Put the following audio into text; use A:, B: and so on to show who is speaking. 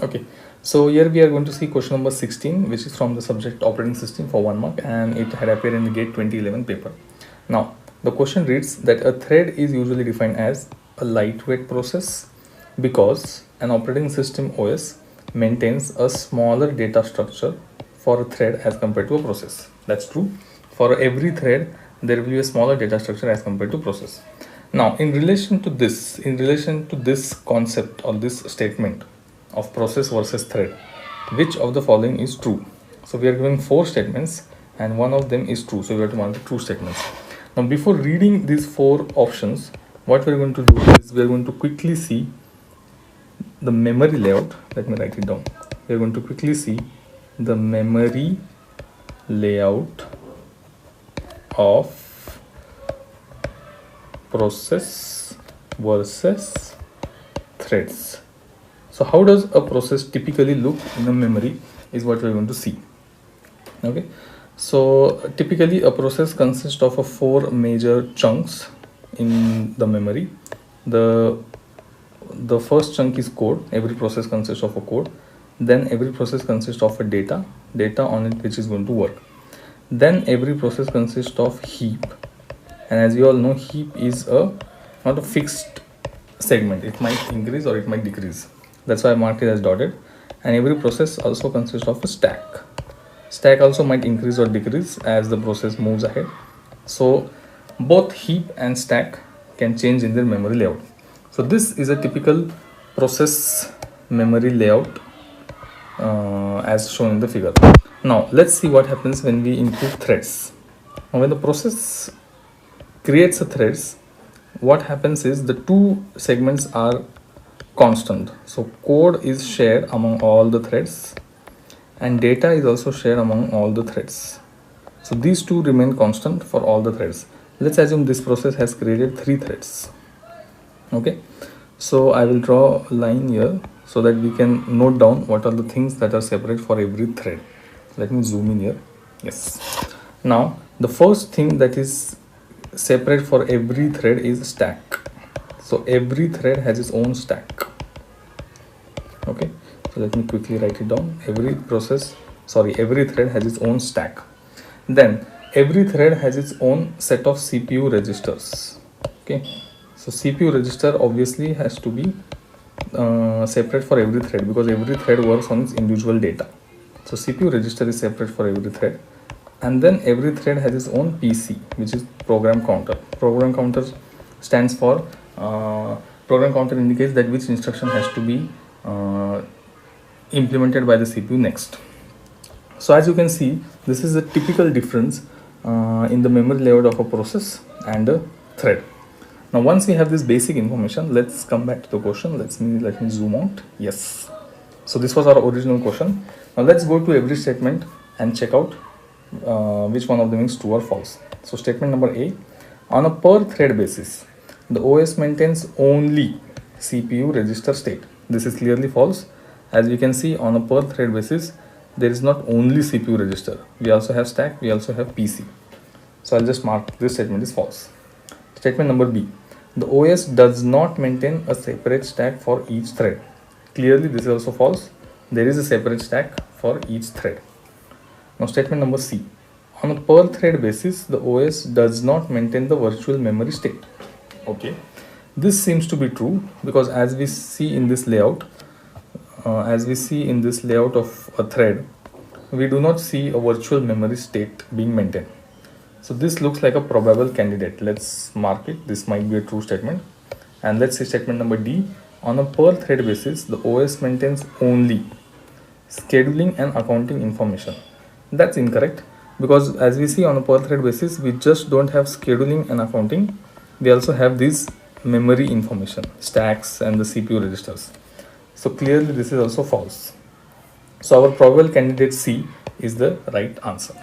A: Okay, so here we are going to see question number 16, which is from the subject operating system for 1 mark, and it had appeared in the GATE 2011 paper. Now, the question reads that a thread is usually defined as a lightweight process because an operating system OS maintains a smaller data structure for a thread as compared to a process. That's true. For every thread, there will be a smaller data structure as compared to process. Now, in relation to this concept or this statement of process versus thread, which of the following is true? So we are given 4 statements and one of them is true. So we have to mark the true statements. Now, before reading these 4 options, what we are going to do is we are going to quickly see the memory layout. Let me write it down. We are going to quickly see the memory layout of process versus threads. So how does a process typically look in a memory is what we're going to see. Okay, so typically a process consists of 4 major chunks in the memory. The first chunk is code. Every process consists of a code. Then every process consists of a data on it which is going to work. Then every process consists of heap, and as you all know, heap is not a fixed segment. It might increase or it might decrease. That's why I marked it as dotted. And every process also consists of a stack. Stack also might increase or decrease as the process moves ahead. So both heap and stack can change in their memory layout. So this is a typical process memory layout as shown in the figure. Now let's see what happens when we include threads. Now when the process creates a threads, what happens is the 2 segments are constant. So code is shared among all the threads and data is also shared among all the threads. So these 2 remain constant for all the threads. Let's assume this process has created 3 threads. Okay, so I will draw a line here so that we can note down what are the things that are separate for every thread. Let me zoom in here. Yes. Now the first thing that is separate for every thread is stack. So every thread has its own stack. Okay, so let me quickly write it down. Every thread has its own stack. Then every thread has its own set of CPU registers. Okay, so CPU register obviously has to be separate for every thread because every thread works on its individual data. So CPU register is separate for every thread. And then every thread has its own PC, which is program counter. Program counter stands for program counter indicates that which instruction has to be implemented by the CPU next. So as you can see, this is a typical difference in the memory layout of a process and a thread. Now once we have this basic information, let's come back to the question. Let me zoom out. Yes, so this was our original question. Now let's go to every statement and check out which one of them is true or false. So statement number A, on a per thread basis, the OS maintains only CPU register state. This is clearly false. As we can see, on a per thread basis, there is not only CPU register. We also have stack, we also have PC. So I'll just mark this statement is false. Statement number B, the OS does not maintain a separate stack for each thread. Clearly this is also false. There is a separate stack for each thread. Now statement number C, on a per thread basis, the OS does not maintain the virtual memory state. Okay, this seems to be true because as we see in this layout, of a thread, we do not see a virtual memory state being maintained. So this looks like a probable candidate. Let's mark it. This might be a true statement. And let's see statement number D, on a per thread basis, the OS maintains only scheduling and accounting information. That's incorrect because as we see on a per thread basis, we just don't have scheduling and accounting. We also have this memory information, stacks and the CPU registers. So clearly this is also false. So our probable candidate C is the right answer.